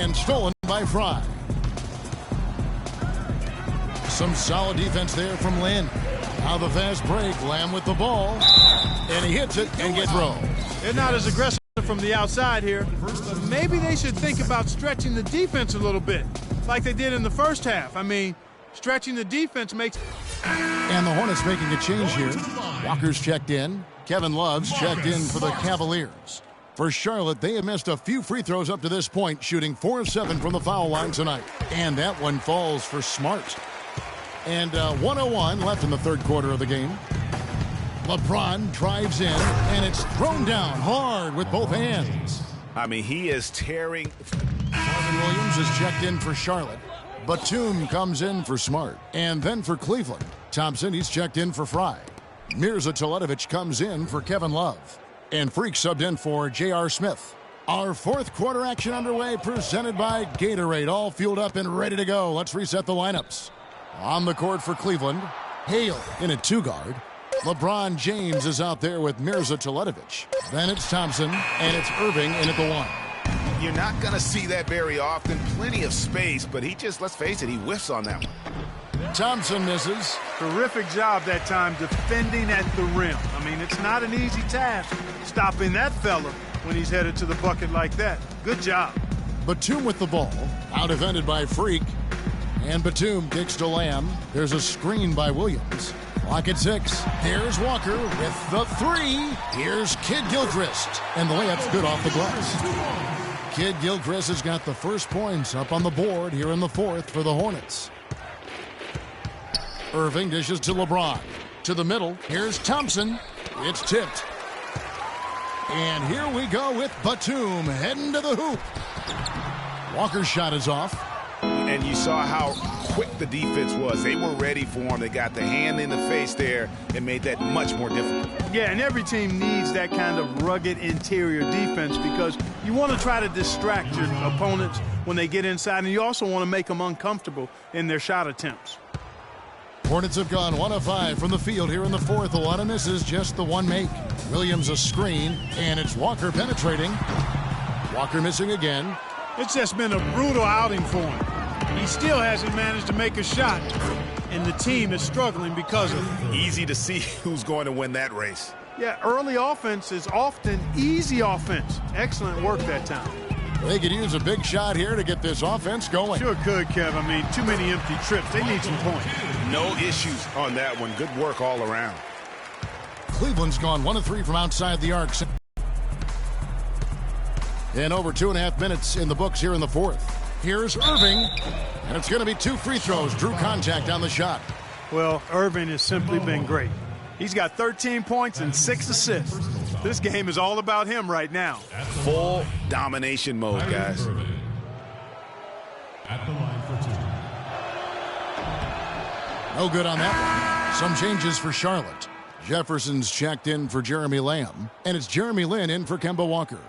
And stolen by Fry. Some solid defense there from Lynn. Now the fast break. Lamb with the ball. And he hits it and gets thrown. They're not as aggressive from the outside here, but maybe they should think about stretching the defense a little bit, like they did in the first half. I mean, stretching the defense makes... And the Hornets making a change here. Walker's checked in. Kevin Love's checked in for the Cavaliers. For Charlotte, they have missed a few free throws up to this point, shooting 4 of 7 from the foul line tonight. And that one falls for Smart. And 1:01 left in the third quarter of the game. LeBron drives in, and it's thrown down hard with both hands. I mean, he is tearing. Marvin Williams is checked in for Charlotte. Batum comes in for Smart. And then for Cleveland, Thompson, he's checked in for Fry. Mirza Teletovic comes in for Kevin Love. And Freak subbed in for J.R. Smith. Our fourth quarter action underway, presented by Gatorade. All fueled up and ready to go. Let's reset the lineups. On the court for Cleveland, Hale in at 2-guard. LeBron James is out there with Mirza Teletovic. Then it's Thompson, and it's Irving in at the 1. You're not going to see that very often. Plenty of space, but he just, let's face it, he whiffs on that one. Thompson misses. Terrific job that time defending at the rim. I mean, it's not an easy task stopping that fella when he's headed to the bucket like that. Good job. Batum with the ball. Out defended by Freak. And Batum kicks to Lamb. There's a screen by Williams. Clock at 6. Here's Walker with the 3. Here's Kid Gilchrist. And the layup's good off the glass. Kid Gilchrist has got the first points up on the board here in the fourth for the Hornets. Irving dishes to LeBron. To the middle. Here's Thompson. It's tipped. And here we go with Batum heading to the hoop. Walker's shot is off. And you saw how quick the defense was. They were ready for him. They got the hand in the face there and made that much more difficult. Yeah, and every team needs that kind of rugged interior defense because you want to try to distract your opponents when they get inside, and you also want to make them uncomfortable in their shot attempts. Hornets have gone 1 of 5 from the field here in the fourth. A lot of misses, just the one make. Williams a screen, and it's Walker penetrating. Walker missing again. It's just been a brutal outing for him. He still hasn't managed to make a shot, and the team is struggling because of it. Easy to see who's going to win that race. Yeah, early offense is often easy offense. Excellent work that time. They could use a big shot here to get this offense going. Sure could, Kev. I mean, too many empty trips. They need some points. No issues on that one. Good work all around. Cleveland's gone 1 of 3 from outside the arc. And over 2.5 minutes in the books here in the fourth. Here's Irving, and it's going to be 2 free throws. Drew contact on the shot. Well, Irving has simply been great. He's got 13 points and 6 assists. This game is all about him right now. Full domination mode, guys. At the line for 2. No good on that one. Some changes for Charlotte. Jefferson's checked in for Jeremy Lamb, and it's Jeremy Lin in for Kemba Walker.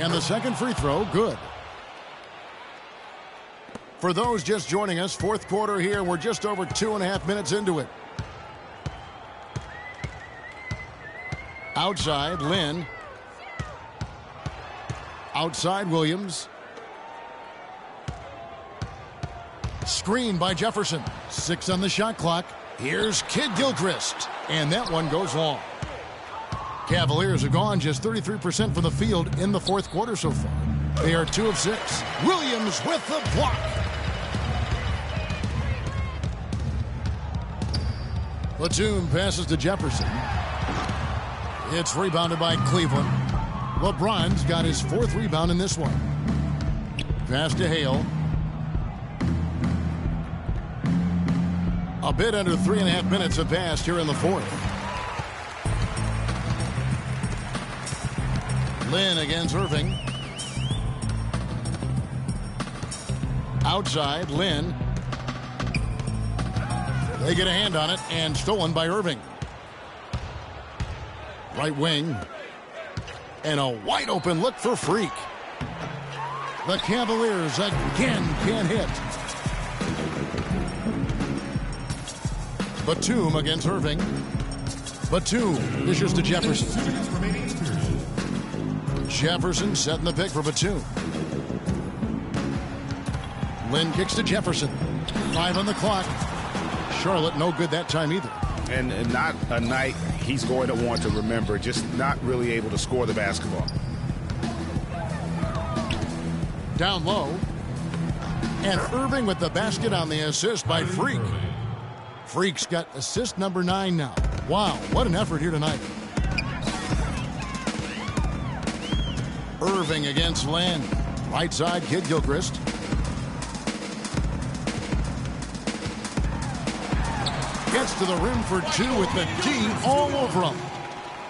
And the second free throw, good. For those just joining us, fourth quarter here, we're just over 2.5 minutes into it. Outside, Lynn. Outside, Williams. Screen by Jefferson. 6 on the shot clock. Here's Kid Gilchrist. And that one goes long. Cavaliers have gone just 33% from the field in the fourth quarter so far. They are 2 of 6. Williams with the block. Batum passes to Jefferson. It's rebounded by Cleveland. LeBron's got his 4th rebound in this one. Pass to Hale. A bit under 3.5 minutes have passed here in the fourth. Lynn against Irving. Outside, Lynn. They get a hand on it, and stolen by Irving. Right wing. And a wide open look for Freak. The Cavaliers again can't hit. Batum against Irving. Batum dishes to Jefferson. Jefferson setting the pick for Batum. Lynn kicks to Jefferson. 5 on the clock. Charlotte no good that time either. And not a night he's going to want to remember, just not really able to score the basketball. Down low. And Irving with the basket on the assist by Freak. Freak's got assist number 9 now. Wow, what an effort here tonight. Irving against Land. Right side, Kid Gilchrist. Gets to the rim for 2 with the D all over him.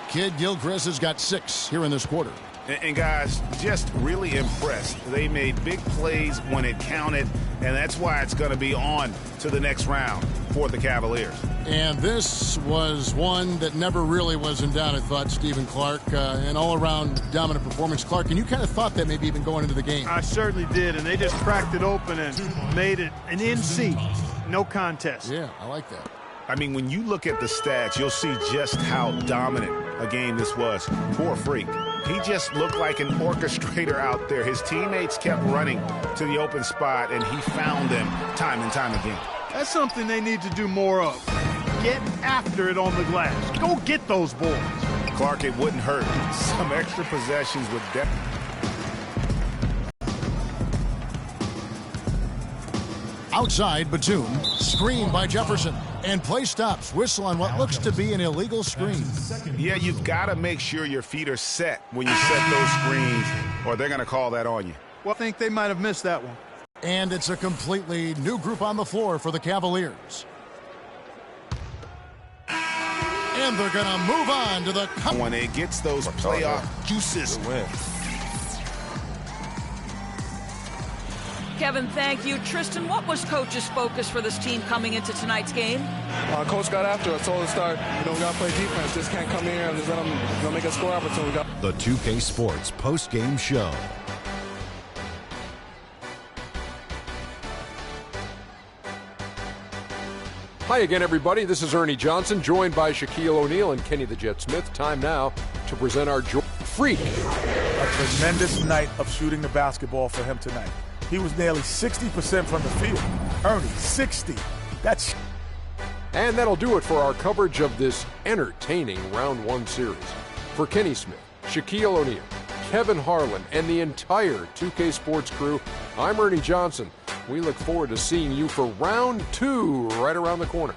Kid Gilchrist has got 6 here in this quarter. And guys, just really impressed. They made big plays when it counted, and that's why it's going to be on to the next round for the Cavaliers. And this was one that never really was in doubt, I thought, Stephen Clark. An all-around dominant performance. Clark, and you kind of thought that maybe even going into the game. I certainly did, and they just cracked it open and made it an NC. No contest. Yeah, I like that. I mean, when you look at the stats, you'll see just how dominant a game this was. Poor Freak. He just looked like an orchestrator out there. His teammates kept running to the open spot, and he found them time and time again. That's something they need to do more of. Get after it on the glass. Go get those boards. Clark, it wouldn't hurt. Some extra possessions would definitely. Outside, Batum, screen by Jefferson, and play stops. Whistle on what looks to be an illegal screen. Yeah, you've got to make sure your feet are set when you set those screens, or they're going to call that on you. Well, I think they might have missed that one. And it's a completely new group on the floor for the Cavaliers. And they're going to move on to the... When it gets those playoff juices. Kevin, thank you. Tristan, what was Coach's focus for this team coming into tonight's game? Coach got after us, told us to start, we got to play defense. Just can't come here and just let them make a score opportunity. The 2K Sports post-game show. Hi again, everybody. This is Ernie Johnson, joined by Shaquille O'Neal and Kenny the Jet Smith. Time now to present our Freak. A tremendous night of shooting the basketball for him tonight. He was nearly 60% from the field. Ernie, 60. That's... And that'll do it for our coverage of this entertaining Round 1 series. For Kenny Smith, Shaquille O'Neal, Kevin Harlan, and the entire 2K Sports crew, I'm Ernie Johnson. We look forward to seeing you for Round 2 right around the corner.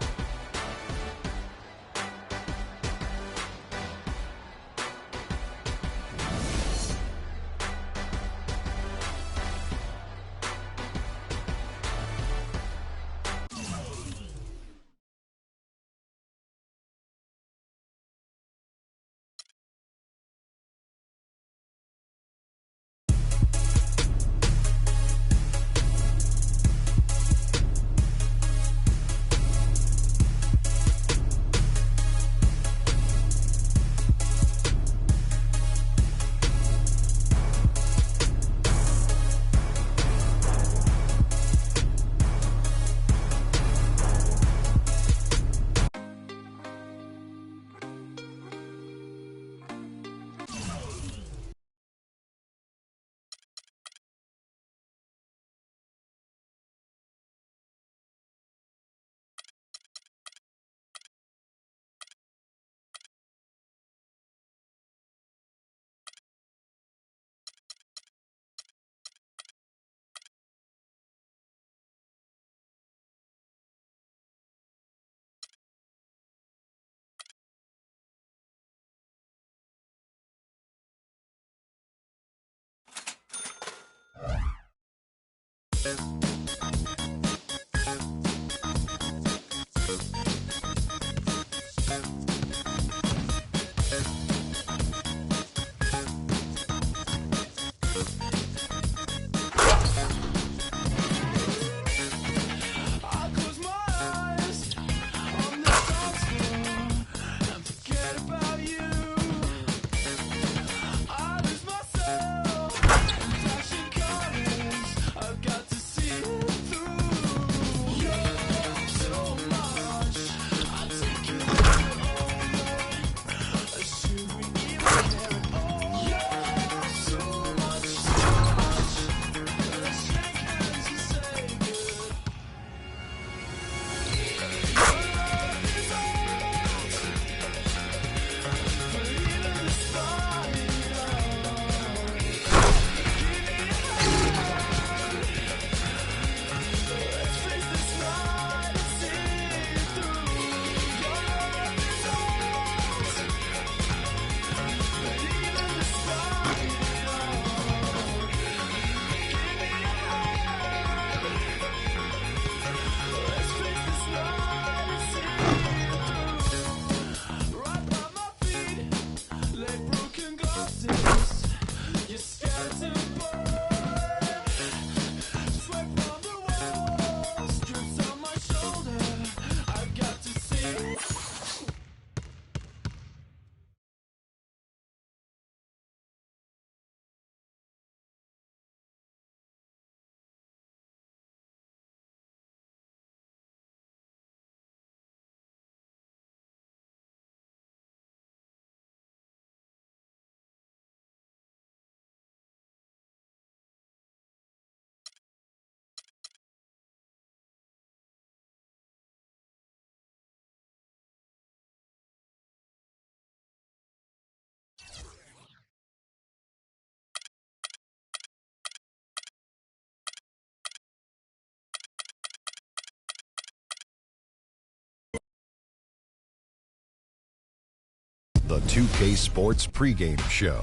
the 2K Sports pregame show.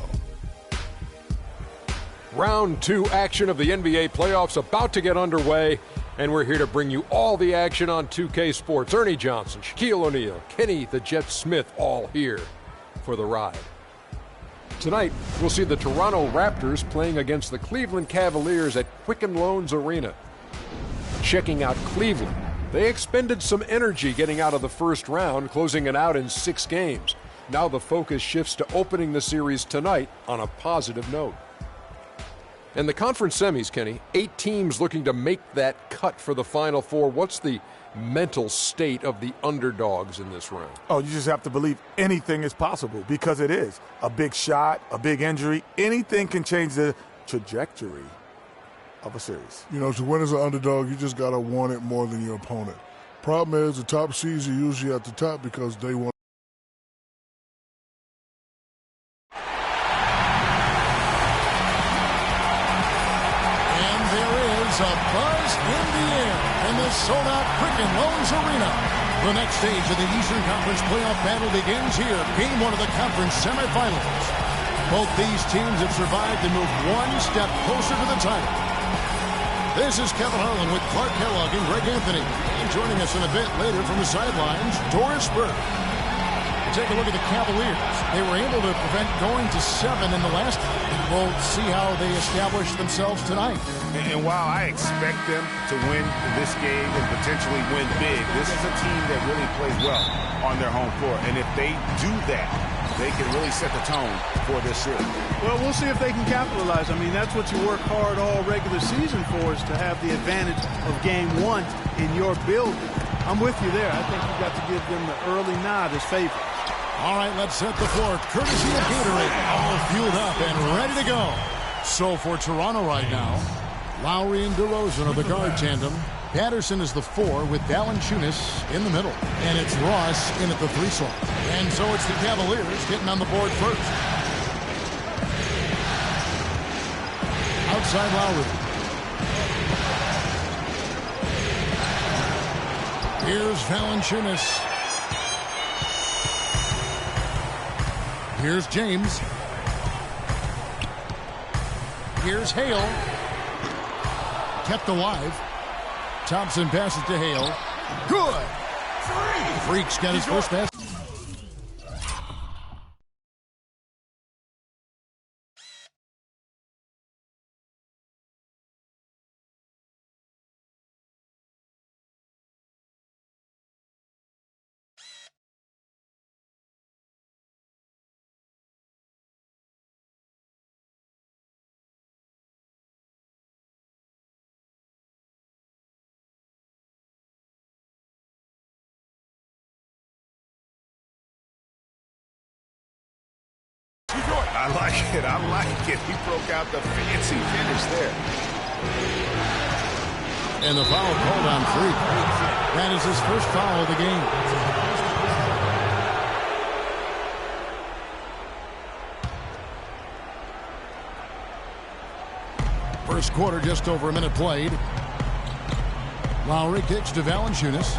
Round 2 action of the NBA playoffs about to get underway, and we're here to bring you all the action on 2K Sports. Ernie Johnson, Shaquille O'Neal, Kenny the Jet Smith, all here for the ride. Tonight, we'll see the Toronto Raptors playing against the Cleveland Cavaliers at Quicken Loans Arena. Checking out Cleveland, they expended some energy getting out of the first round, closing it out in 6 games. Now the focus shifts to opening the series tonight on a positive note. And the conference semis, Kenny, 8 teams looking to make that cut for the Final Four. What's the mental state of the underdogs in this round? Oh, you just have to believe anything is possible, because it is. A big shot, a big injury, anything can change the trajectory of a series. You know, to win as an underdog, you just got to want it more than your opponent. Problem is, the top seeds are usually at the top because they want. And there is a buzz in the air in the sold-out Quicken Loans Arena. The next stage of the Eastern Conference playoff battle begins here. Game 1 of the conference semifinals. Both these teams have survived and moved one step closer to the title. This is Kevin Harlan with Clark Kellogg and Greg Anthony. And joining us in a bit later from the sidelines, Doris Burke. Take a look at the Cavaliers. They were able to prevent going to 7 in the last game. We'll see how they establish themselves tonight. And while I expect them to win this game and potentially win big, this is a team that really plays well on their home floor. And if they do that, they can really set the tone for this series. Well, we'll see if they can capitalize. I mean, that's what you work hard all regular season for, is to have the advantage of game 1 in your building. I'm with you there. I think you've got to give them the early nod as favorites. All right, let's set the floor. Courtesy of Gatorade, all fueled up and ready to go. So for Toronto right now, Lowry and DeRozan are the guard tandem. Patterson is the 4 with Valanciunas in the middle. And it's Ross in at the 3 slot. And so it's the Cavaliers getting on the board first. Outside Lowry. Here's Valanciunas. Here's James. Here's Hale. Kept alive. Thompson passes to Hale. Good. Freak's got his first pass. I like it. I like it. He broke out the fancy finish there. And the foul called on Freak. That is his first foul of the game. First quarter, just over a minute played. Lowry kicks to Valanciunas.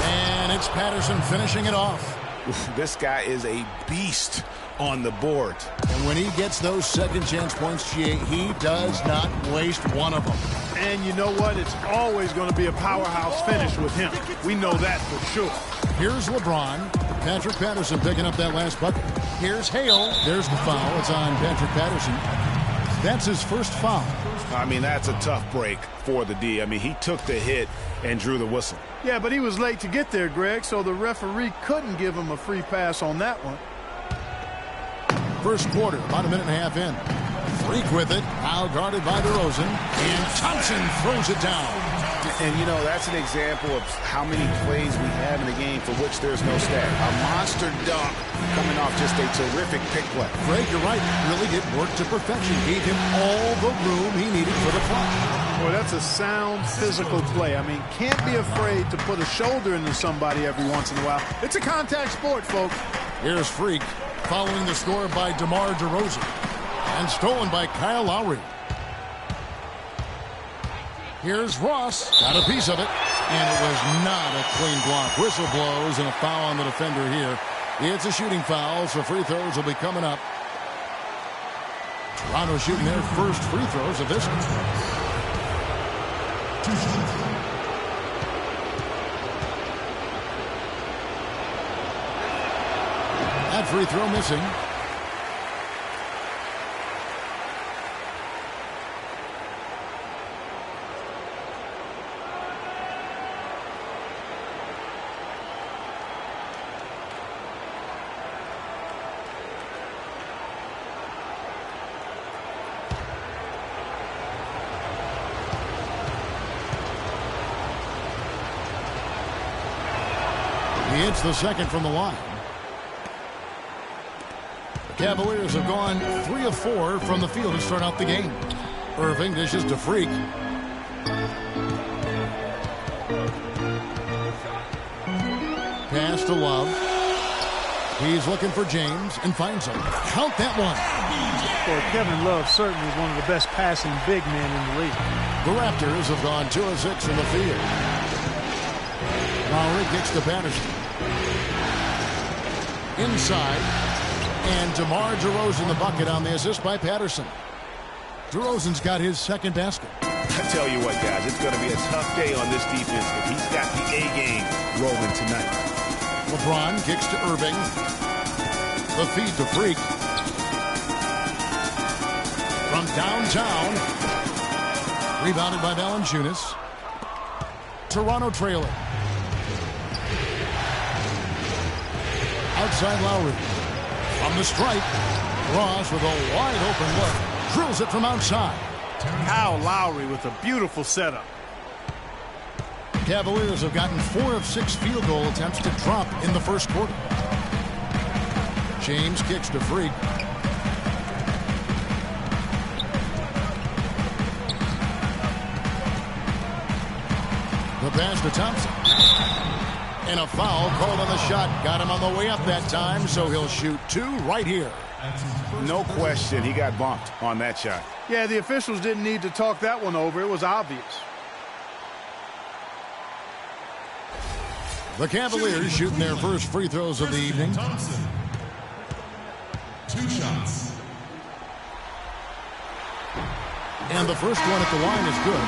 And it's Patterson finishing it off. This guy is a beast on the board. And when he gets those second chance points, he does not waste one of them. And you know what? It's always going to be a powerhouse finish with him. We know that for sure. Here's LeBron. Patrick Patterson picking up that last bucket. Here's Hale. There's the foul. It's on Patrick Patterson. That's his first foul. I mean, that's a tough break for the D. I mean, he took the hit and drew the whistle. Yeah, but he was late to get there, Greg, so the referee couldn't give him a free pass on that one. First quarter, about a minute and a half in. Freak with it, now guarded by DeRozan, and Thompson throws it down. And, you know, that's an example of how many plays we have in the game for which there's no stat. A monster dunk coming off just a terrific pick play. Greg, you're right. Really did work to perfection. Gave him all the room he needed for the play. Boy, that's a sound physical play. I mean, can't be afraid to put a shoulder into somebody every once in a while. It's a contact sport, folks. Here's Freak, following the score by DeMar DeRozan. And stolen by Kyle Lowry. Here's Ross. Got a piece of it. And it was not a clean block. Whistle blows and a foul on the defender here. It's a shooting foul, so free throws will be coming up. Toronto shooting their first free throws of this one. That free throw missing. He hits the second from the line. The Cavaliers have gone 3 of 4 from the field to start out the game. Irving dishes to Freak. Pass to Love. He's looking for James and finds him. Count that one. Boy, Kevin Love certainly is one of the best passing big men in the league. The Raptors have gone 2 of 6 from the field. Lowry kicks to Patterson. Inside. And DeMar DeRozan the bucket on the assist by Patterson. DeRozan's got his second basket. I tell you what, guys, it's going to be a tough day on this defense, but he's got the A game rolling tonight. LeBron kicks to Irving. The feed to Freak. From downtown. Rebounded by Valanciunas. Toronto trailing. Outside Lowry. From the stripe. Ross with a wide open look. Drills it from outside. Kyle Lowry with a beautiful setup. Cavaliers have gotten 4 of 6 field goal attempts to drop in the first quarter. James kicks to Freak. The pass to Thompson. And a foul called on the shot. Got him on the way up that time, so he'll shoot 2 right here. No question, he got bumped on that shot. Yeah, the officials didn't need to talk that one over. It was obvious. The Cavaliers shooting their first free throws of the evening. Thompson. 2 shots. And the first one at the line is good.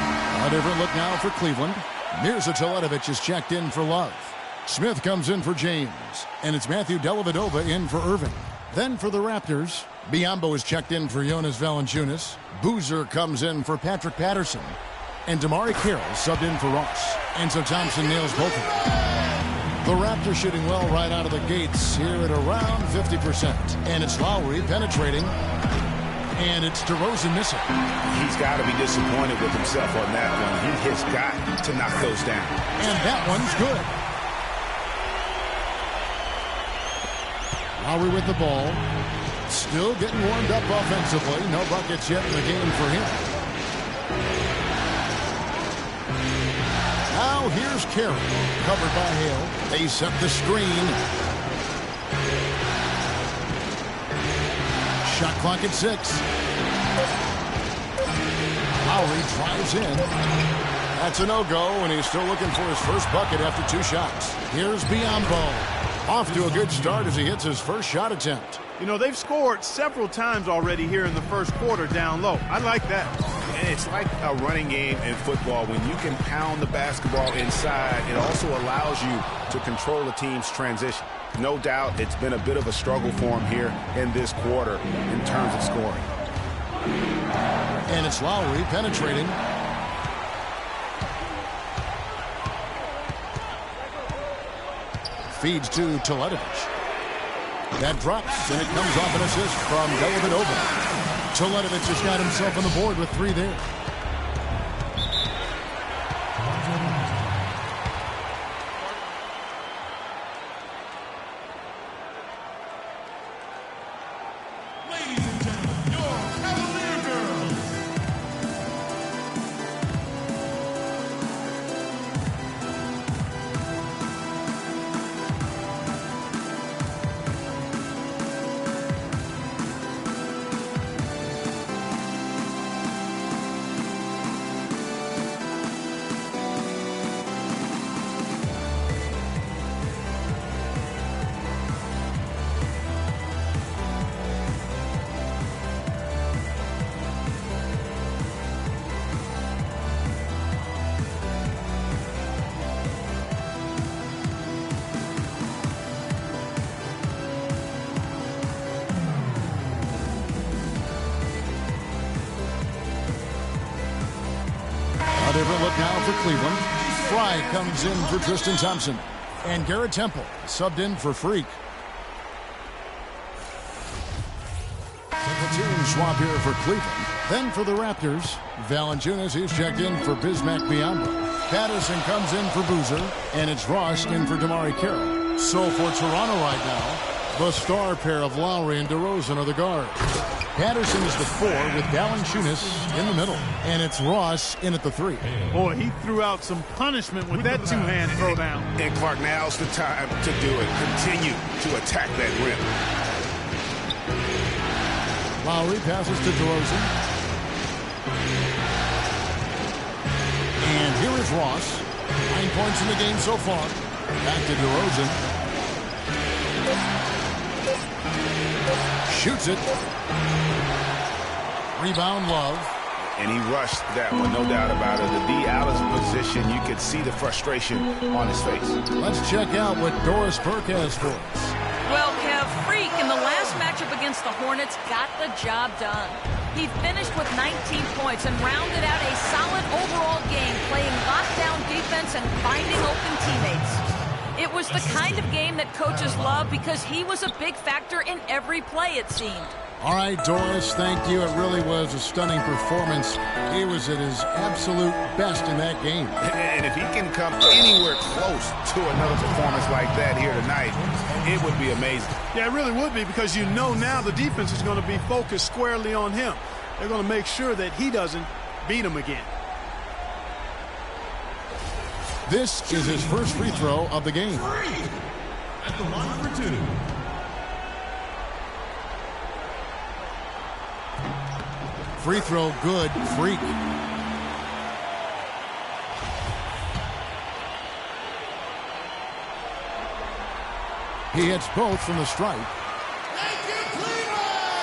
A different look now for Cleveland. Mirza Teletovic is checked in for Love. Smith comes in for James. And it's Matthew Dellavedova in for Irving. Then for the Raptors, Biyombo is checked in for Jonas Valanciunas. Boozer comes in for Patrick Patterson. And Damari Carroll subbed in for Ross. And so Thompson nails both of them. The Raptors shooting well right out of the gates here at around 50%. And it's Lowry penetrating. And it's DeRozan missing. He's got to be disappointed with himself on that one. He has got to knock those down. And that one's good. Lowry with the ball. Still getting warmed up offensively. No buckets yet in the game for him. Now here's Carroll. Covered by Hale. They set the screen. Shot clock at 6. Lowry drives in. That's a no-go, and he's still looking for his first bucket after 2 shots. Here's Biyombo. Off to a good start as he hits his first shot attempt. You know, they've scored several times already here in the first quarter down low. I like that. And it's like a running game in football. When you can pound the basketball inside, it also allows you to control the team's transition. No doubt it's been a bit of a struggle for him here in this quarter in terms of scoring. And it's Lowry penetrating. Feeds to Teletovic. That drops, and it comes off an assist from Dellavedova. Teletovic has got himself on the board with 3 there. Ladies and gentlemen, your Cavalier girls. different look now for Cleveland. Fry comes in for Tristan Thompson. And Garrett Temple subbed in for Freak. Platoon swap here for Cleveland. Then for the Raptors, Valanciunas, he's checked in for Bismack Biyombo. Patterson comes in for Boozer, and it's Ross in for DeMarre Carroll. So for Toronto right now, the star pair of Lowry and DeRozan are the guards. Patterson is the 4 with Valanciunas in the middle, and it's Ross in at the 3. Boy, he threw out some punishment with that two-hand throwdown. And Clark, now's the time to do it. Continue to attack that rim. Lowry passes to DeRozan. And here is Ross. 9 points in the game so far. Back to DeRozan. Shoots it. Rebound, Love. And he rushed that one, no doubt about it. The D out of position, you could see the frustration on his face. Let's check out what Doris Burke has for us. Well, Kev, Freak in the last matchup against the Hornets got the job done. He finished with 19 points and rounded out a solid overall game, playing lockdown defense and finding open teammates. It was the kind of game that coaches love because he was a big factor in every play, it seemed. All right, Doris, thank you. It really was a stunning performance. He was at his absolute best in that game. And if he can come anywhere close to another performance like that here tonight, it would be amazing. Yeah, it really would be, because you know now the defense is going to be focused squarely on him. They're going to make sure that he doesn't beat him again. This is his first free throw of the game. At the line for 2. Free throw good, Freak. He hits both from the stripe.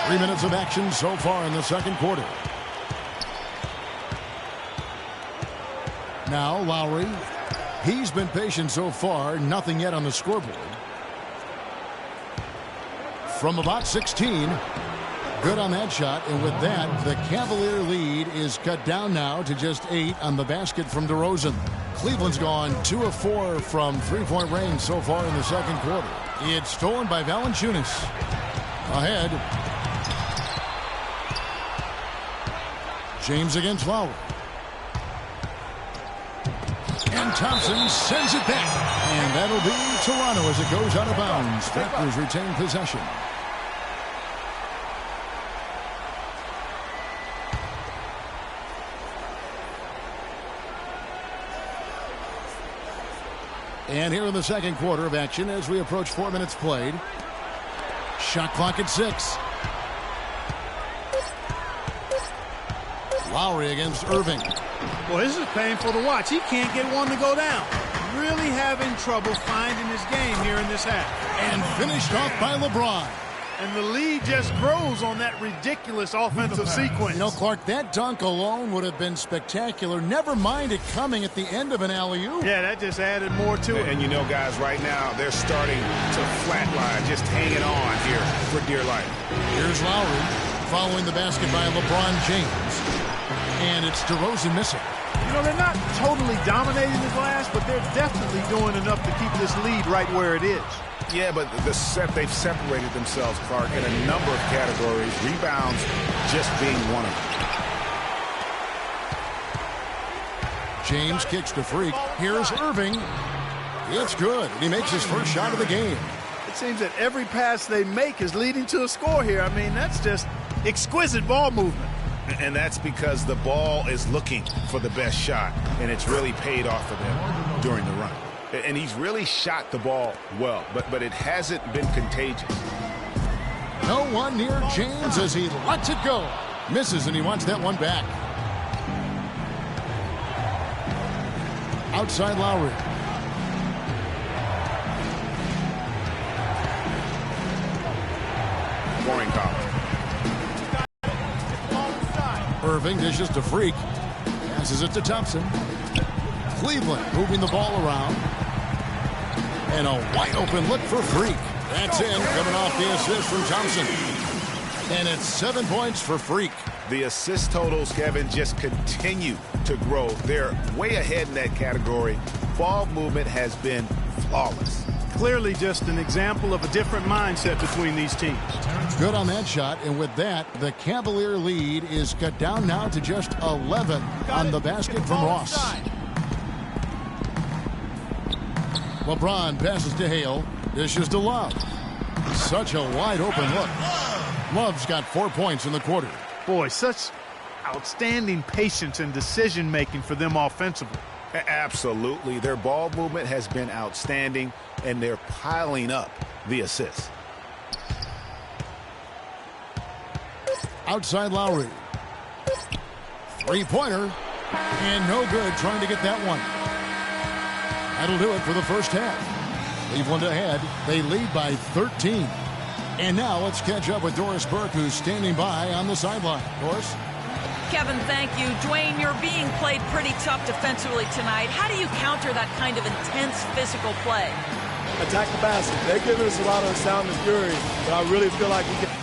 3 minutes of action so far in the second quarter. Now Lowry. He's been patient so far. Nothing yet on the scoreboard. From about 16. Good on that shot, and with that, the Cavalier lead is cut down now to just 8 on the basket from DeRozan. Cleveland's gone 2 of 4 from three-point range so far in the second quarter. It's stolen by Valanciunas. Ahead. James against Lowry. And Thompson sends it back. And that'll be Toronto as it goes out of bounds. Raptors retain possession. And here in the second quarter of action as we approach 4 minutes played. Shot clock at 6. Lowry against Irving. Well, this is painful to watch. He can't get one to go down. Really having trouble finding his game here in this half. And finished off by LeBron. And the lead just grows on that ridiculous offensive sequence. You know, Clark, that dunk alone would have been spectacular. Never mind it coming at the end of an alley-oop. Yeah, that just added more to it. And you know, guys, right now, they're starting to flatline, just hanging on here for dear life. Here's Lowry following the basket by LeBron James. And it's DeRozan missing. You know, they're not totally dominating the glass, but they're definitely doing enough to keep this lead right where it is. Yeah, but they've separated themselves, Clark, in a number of categories. Rebounds just being one of them. James kicks to Freak. Here's Irving. It's good. He makes his first shot of the game. It seems that every pass they make is leading to a score here. I mean, that's just exquisite ball movement. And that's because the ball is looking for the best shot, and it's really paid off for them during the run. And he's really shot the ball well, but it hasn't been contagious. No one near James as he lets it go. Misses, and he wants that one back. Outside Lowry. Scoring column. Irving dishes to Freak. Passes it to Thompson. Cleveland moving the ball around. And a wide open look for Freak. That's in, coming off the assist from Thompson. And it's 7 points for Freak. The assist totals, Kevin, just continue to grow. They're way ahead in that category. Ball movement has been flawless. Clearly just an example of a different mindset between these teams. Good on that shot, and with that, the Cavalier lead is cut down now to just 11 on the basket from Ross. LeBron passes to Hale. Dishes to Love. Such a wide open look. Love's got 4 points in the quarter. Boy, such outstanding patience and decision-making for them offensively. Absolutely. Their ball movement has been outstanding, and they're piling up the assists. Outside Lowry. Three-pointer. And no good trying to get that one. That'll do it for the first half. Cleveland ahead. They lead by 13. And now let's catch up with Doris Burke, who's standing by on the sideline. Doris? Kevin, thank you. Dwayne, you're being played pretty tough defensively tonight. How do you counter that kind of intense physical play? Attack the basket. They're giving us a lot of sound and fury, but I really feel like we can.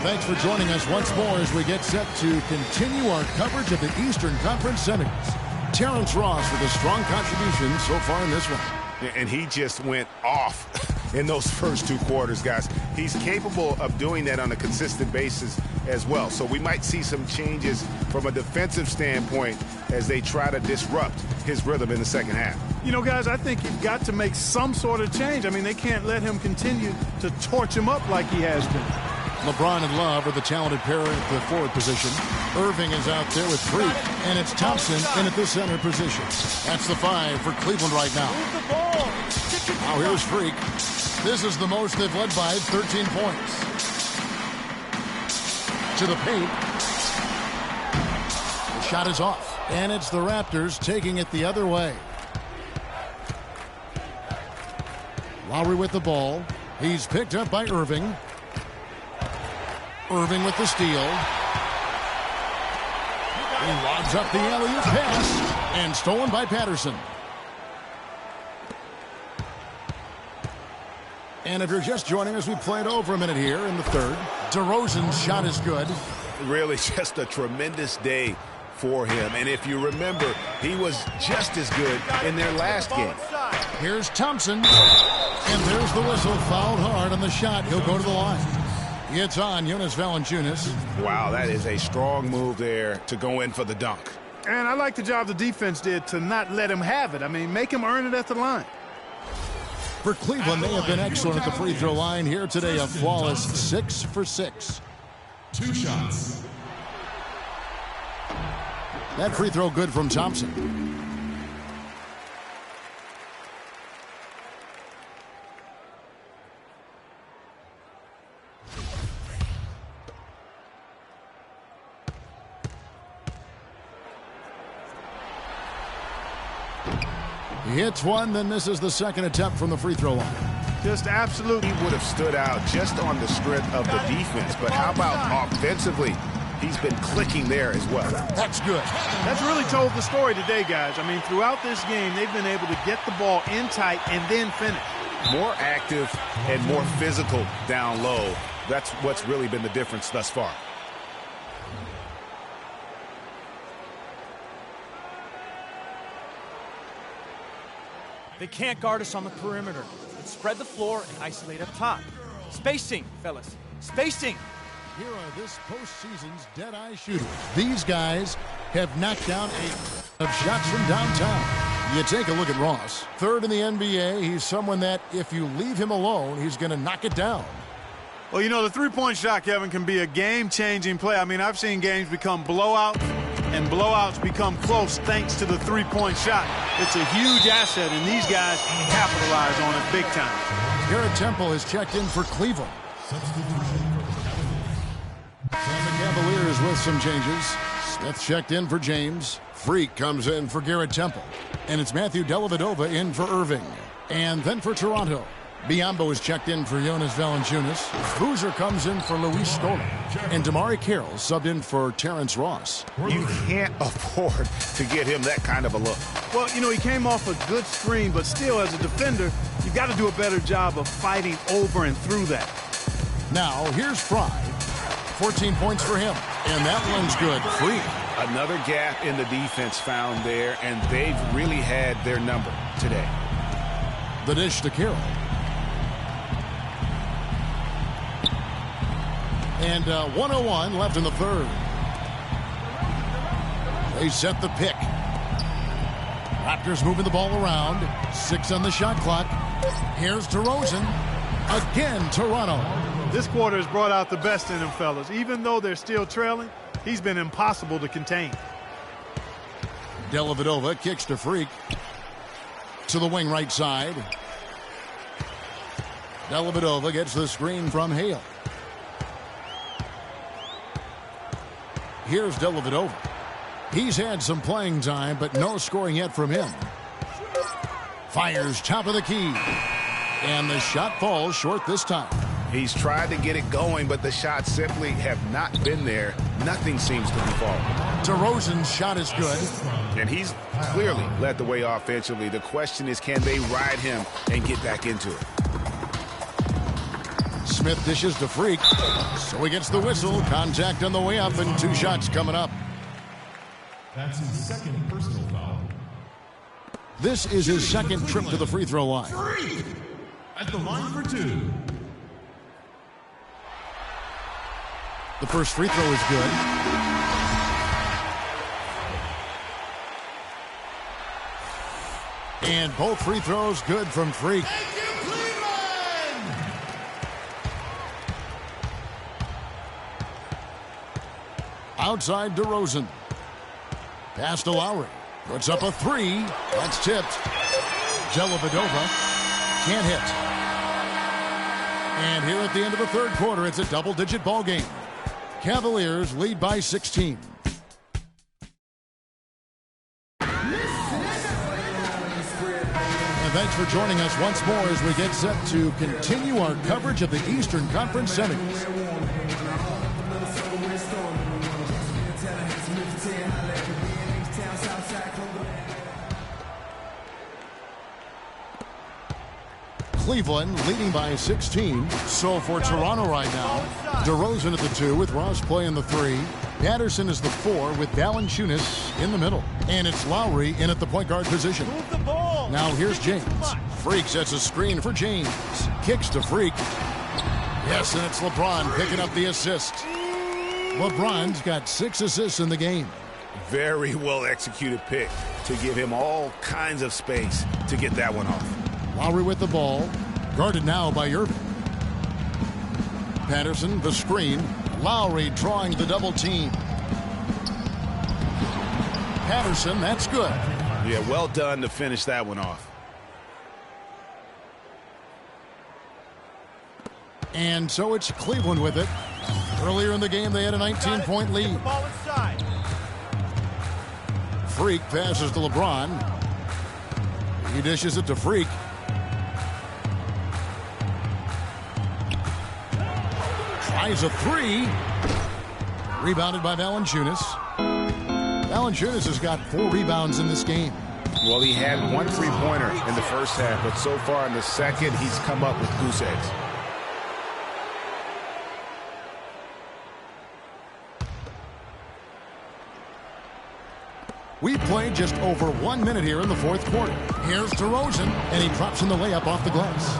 Thanks for joining us once more as we get set to continue our coverage of the Eastern Conference Semis. Terrence Ross with a strong contribution so far in this one. And he just went off in those first 2 quarters, guys. He's capable of doing that on a consistent basis as well. So we might see some changes from a defensive standpoint as they try to disrupt his rhythm in the second half. You know, guys, I think you've got to make some sort of change. I mean, they can't let him continue to torch him up like he has been. LeBron and Love are the talented pair at the forward position. Irving is out there with Freak, and it's Thompson in at the center position. That's the 5 for Cleveland right now. Now here's Freak. This is the most they've led by 13 points. To the paint. The shot is off, and it's the Raptors taking it the other way. Lowry with the ball. He's picked up by Irving. Irving with the steal. He lobs up the alley-oop pass and stolen by Patterson. And if you're just joining us, we played over a minute here in the third. DeRozan's shot is good. Really just a tremendous day for him. And if you remember, he was just as good in their last game. Here's Thompson. And there's the whistle. Fouled hard on the shot. He'll go to the line. It's on Jonas Valanciunas. Wow, that is a strong move there to go in for the dunk. And I like the job the defense did to not let him have it. I mean, make him earn it at the line. For Cleveland, they have been excellent at the free throw line here today. A flawless 6 for 6. 2 shots. That free throw good from Thompson. He hits one, then misses the second attempt from the free throw line. Just absolutely would have stood out just on the strength of the defense. But how about offensively? He's been clicking there as well. That's good. That's really told the story today, guys. I mean, throughout this game, they've been able to get the ball in tight and then finish. More active and more physical down low. That's what's really been the difference thus far. They can't guard us on the perimeter. Let's spread the floor and isolate up top. Spacing, fellas. Spacing. Here are this postseason's dead-eye shooters. These guys have knocked down 8 of shots from downtown. You take a look at Ross. 3rd in the NBA. He's someone that if you leave him alone, he's going to knock it down. Well, you know, the three-point shot, Kevin, can be a game-changing play. I mean, I've seen games become blowouts, and blowouts become close thanks to the three-point shot. It's a huge asset, and these guys capitalize on it big time. Garrett Temple has checked in for Cleveland. And the Cavaliers with some changes. Smith checked in for James. Freak comes in for Garrett Temple. And it's Matthew Dellavedova in for Irving. And then for Toronto, Biombo is checked in for Jonas Valanciunas. Boozer comes in for Luis Scola. And Damari Carroll subbed in for Terrence Ross. You can't afford to get him that kind of a look. Well, you know, he came off a good screen, but still, as a defender, you got to do a better job of fighting over and through that. Now, here's Fry. 14 points for him. And that one's good. Free. Another gap in the defense found there, and they've really had their number today. The dish to Carroll. And 1:01 left in the third. They set the pick. Raptors moving the ball around. 6 on the shot clock. Here's DeRozan. Again, Toronto. This quarter has brought out the best in them, fellas. Even though they're still trailing, he's been impossible to contain. Dellavedova kicks to Freak. To the wing right side. Dellavedova gets the screen from Hale. Here's Dellavedova. He's had some playing time, but no scoring yet from him. Fires top of the key. And the shot falls short this time. He's tried to get it going, but the shots simply have not been there. Nothing seems to be falling. DeRozan's shot is good. And he's clearly led the way offensively. The question is, can they ride him and get back into it? Smith dishes to Freak. So he gets the whistle. Contact on the way up, and 2 shots coming up. That's his second personal foul. This is his second trip to the free throw line. Freak at the line for 2. The first free throw is good. And both free throws good from Freak. Thank you, Cleveland! Outside DeRozan. Pass to Lowry. Puts up a 3. That's tipped. Dellavedova can't hit. And here at the end of the third quarter, it's a double-digit ball game. Cavaliers lead by 16. And thanks for joining us once more as we get set to continue our coverage of the Eastern Conference Semis. Cleveland leading by 16. So for Toronto right now, DeRozan at the 2 with Ross playing the 3. Patterson is the 4 with Valanciunas in the middle. And it's Lowry in at the point guard position. Now here's James. Freak sets a screen for James. Kicks to Freak. Yes, and it's LeBron picking up the assist. LeBron's got 6 assists in the game. Very well executed pick to give him all kinds of space to get that one off. Lowry with the ball. Guarded now by Irving. Patterson, the screen. Lowry drawing the double team. Patterson, that's good. Yeah, well done to finish that one off. And so it's Cleveland with it. Earlier in the game, they had a 19-point lead. Freak passes to LeBron. He dishes it to Freak. Tries a 3. Rebounded by Valanciunas. Valanciunas has got 4 rebounds in this game. Well, he had 1 3-pointer in the first half, but so far in the second, he's come up with goose eggs. We played just over 1 minute here in the fourth quarter. Here's DeRozan, and he drops in the layup off the glass.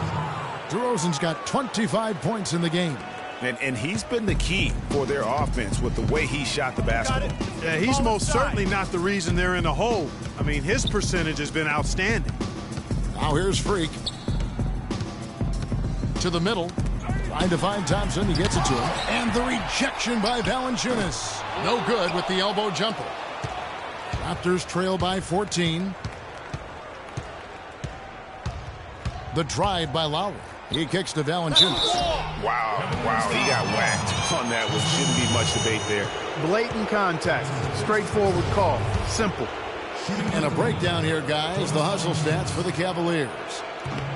DeRozan's got 25 points in the game. And he's been the key for their offense with the way he shot the basketball. Yeah, he's most certainly not the reason they're in the hole. I mean, his percentage has been outstanding. Now here's Freak. To the middle. Trying to find Thompson. He gets it to him. And the rejection by Valanciunas. No good with the elbow jumper. Raptors trail by 14. The drive by Lowry. He kicks to Valanciunas. Wow, he got whacked on that one. Shouldn't be much debate there. Blatant contact. Straightforward call. Simple. And a breakdown here, guys. The hustle stats for the Cavaliers.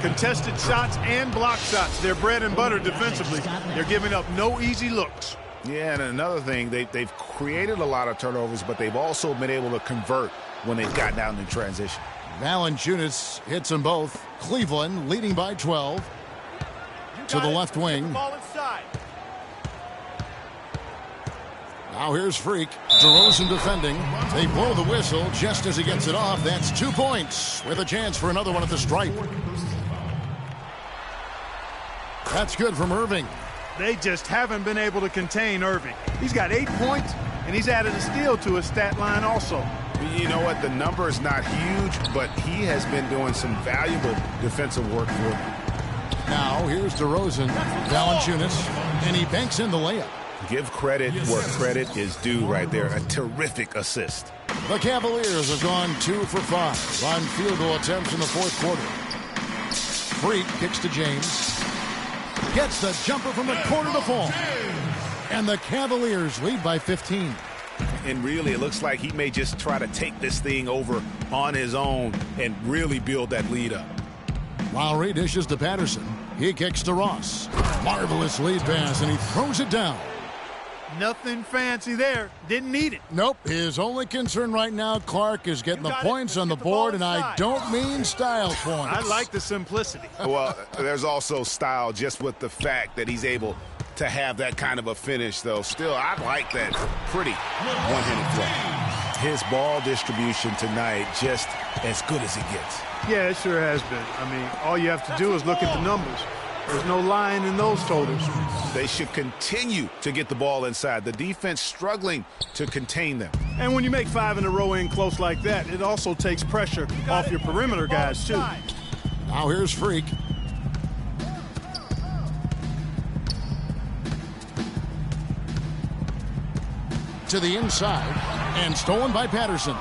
Contested shots and block shots. They're bread and butter defensively. They're giving up no easy looks. Yeah, and another thing, they've created a lot of turnovers, but they've also been able to convert when they've gotten out in transition. Valanciunas hits them both. Cleveland leading by 12. To the left wing. Now here's Freak. DeRozan defending. They blow the whistle just as he gets it off. That's 2 points with a chance for another one at the stripe. That's good from Irving. They just haven't been able to contain Irving. He's got 8 points, and he's added a steal to his stat line also. You know what? The number is not huge, but he has been doing some valuable defensive work for them. Now here's DeRozan. Valanciunas, and he banks in the layup. Give credit where credit is due right there. A terrific assist. The Cavaliers have gone 2 for 5 on field goal attempts in the fourth quarter. Freak kicks to James. Gets the jumper from the corner to fall. And the Cavaliers lead by 15. And really, it looks like he may just try to take this thing over on his own and really build that lead up. Lowry dishes to Patterson. He kicks to Ross. Marvelous lead pass, and he throws it down. Nothing fancy there. Didn't need it. Nope. His only concern right now, Clark, is getting the points on the board, and I don't mean style points. I like the simplicity. Well, there's also style just with the fact that he's able to have that kind of a finish, though. Still, I like that pretty one-handed play. His ball distribution tonight just as good as it gets. Yeah, it sure has been. I mean, all you have to do is look at the numbers. There's no lying in those totals. They should continue to get the ball inside. The defense struggling to contain them. And when you make 5 in a row in close like that, it also takes pressure off your perimeter guys, too. Now here's Freak. To the inside, and stolen by Patterson.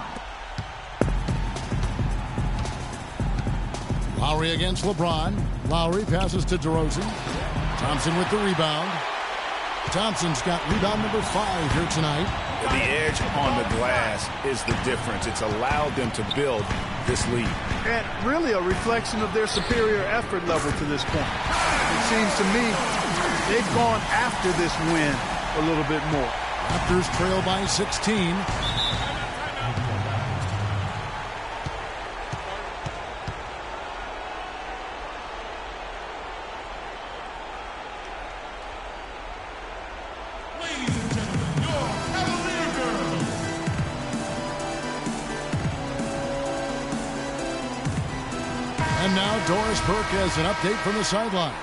Lowry against LeBron. Lowry passes to DeRozan. Thompson with the rebound. Thompson's got rebound number 5 here tonight. The edge on the glass is the difference. It's allowed them to build this lead. And really a reflection of their superior effort level to this point. It seems to me they've gone after this win a little bit more. Raptors trail by 16. And now Doris Burke has an update from the sidelines.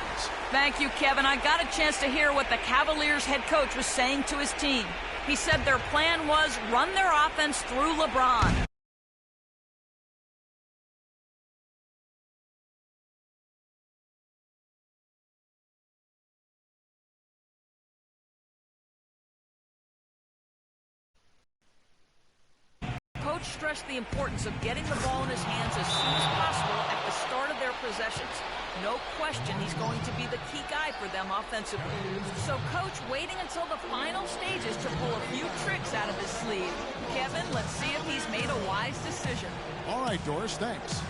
Thank you, Kevin. I got a chance to hear what the Cavaliers head coach was saying to his team. He said their plan was run their offense through LeBron. Coach stressed the importance of getting the ball in his hands as soon as possible at the start of their possessions. No question he's going to be the key guy for them offensively. So Coach waiting until the final stages to pull a few tricks out of his sleeve. Kevin, let's see if he's made a wise decision. All right, Doris, thanks.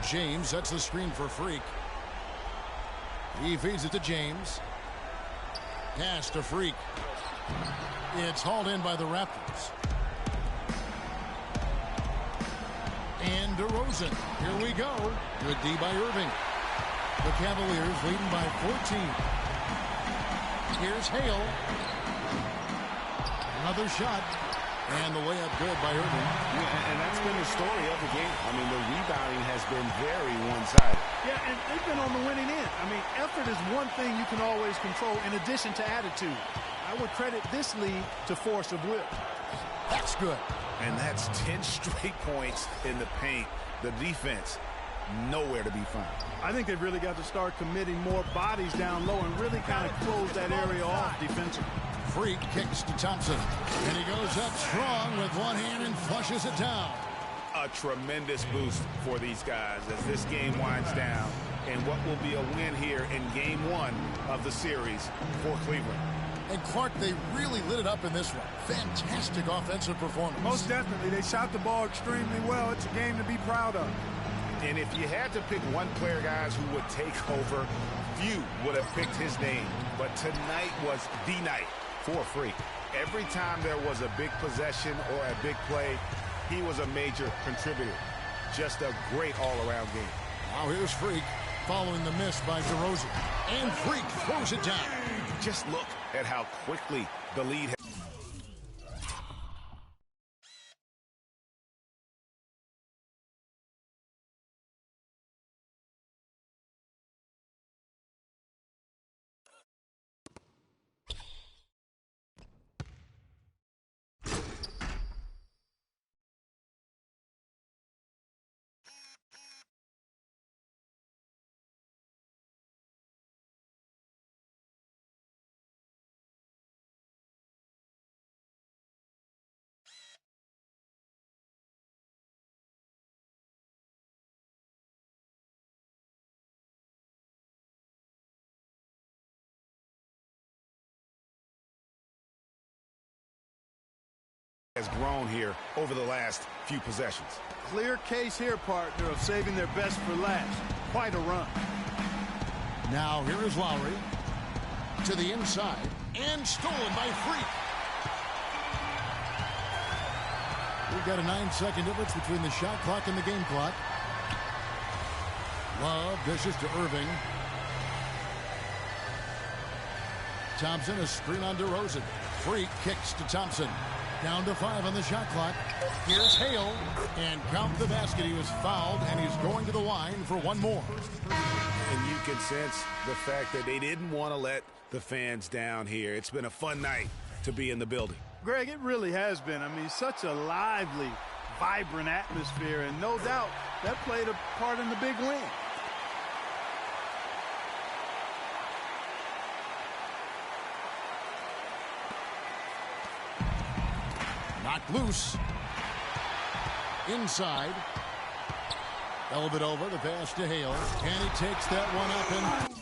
James sets the screen for Freak. He feeds it to James. Pass to Freak. It's hauled in by the Raptors. And DeRozan. Here we go. Good D by Irving. The Cavaliers leading by 14. Here's Hale. Another shot. And the layup good by Irving. Yeah, and that's been the story of the game. I mean, the rebounding has been very one-sided. Yeah, and they've been on the winning end. I mean, effort is one thing you can always control in addition to attitude. I would credit this lead to force of will. That's good. And that's 10 straight points in the paint. The defense nowhere to be found. I think they've really got to start committing more bodies down low and really kind of close that area off defensively. Freak kicks to Thompson, and he goes up strong with one hand and flushes it down. A tremendous boost for these guys as this game winds down, and what will be a win here in Game 1 of the series for Cleveland. And Clark, they really lit it up in this one. Fantastic offensive performance. Most definitely. They shot the ball extremely well. It's a game to be proud of. And if you had to pick one player, guys, who would take over, few would have picked his name. But tonight was the night for Freak. Every time there was a big possession or a big play, he was a major contributor. Just a great all-around game. Now here's Freak following the miss by DeRozan. And Freak throws it down. Just look at how quickly the lead has grown here over the last few possessions. Clear case here, partner, of saving their best for last. Quite a run. Now here is Lowry to the inside and stolen by Freak. We've got a 9-second difference between the shot clock and the game clock. Love dishes to Irving. Thompson, a screen on DeRozan. Freak kicks to Thompson. Down to 5 on the shot clock. Here's Hale. And count the basket. He was fouled, and he's going to the line for one more. And you can sense the fact that they didn't want to let the fans down here. It's been a fun night to be in the building. Greg, it really has been. I mean, such a lively, vibrant atmosphere, and no doubt that played a part in the big win. Knocked loose. Inside. Elb it over. The pass to Hale. And he takes that one up and...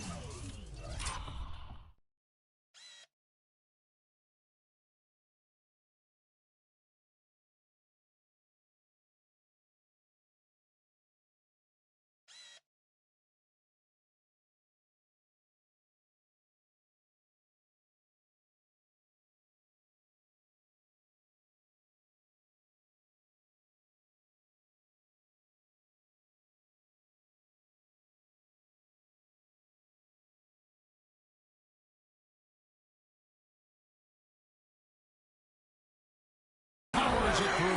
powers it through.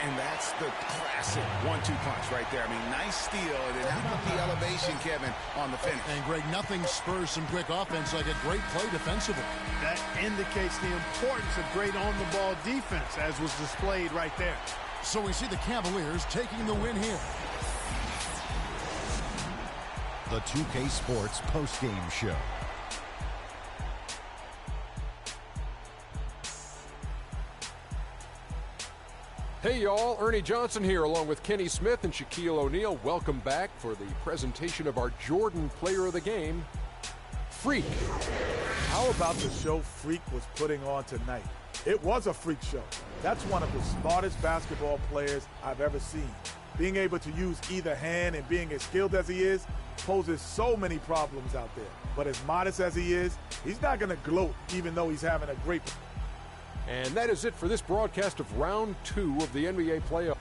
And that's the classic 1-2 punch right there. I mean, nice steal. And then how about the elevation, Kevin, on the finish? And, Greg, nothing spurs some quick offense like a great play defensively. That indicates the importance of great on-the-ball defense, as was displayed right there. So we see the Cavaliers taking the win here. The 2K Sports postgame show. Hey y'all, Ernie Johnson here along with Kenny Smith and Shaquille O'Neal. Welcome back for the presentation of our Jordan Player of the Game, Freak. How about the show Freak was putting on tonight? It was a freak show. That's one of the smartest basketball players I've ever seen. Being able to use either hand and being as skilled as he is poses so many problems out there. But as modest as he is, he's not going to gloat even though he's having a great... And that is it for this broadcast of Round 2 of the NBA playoffs.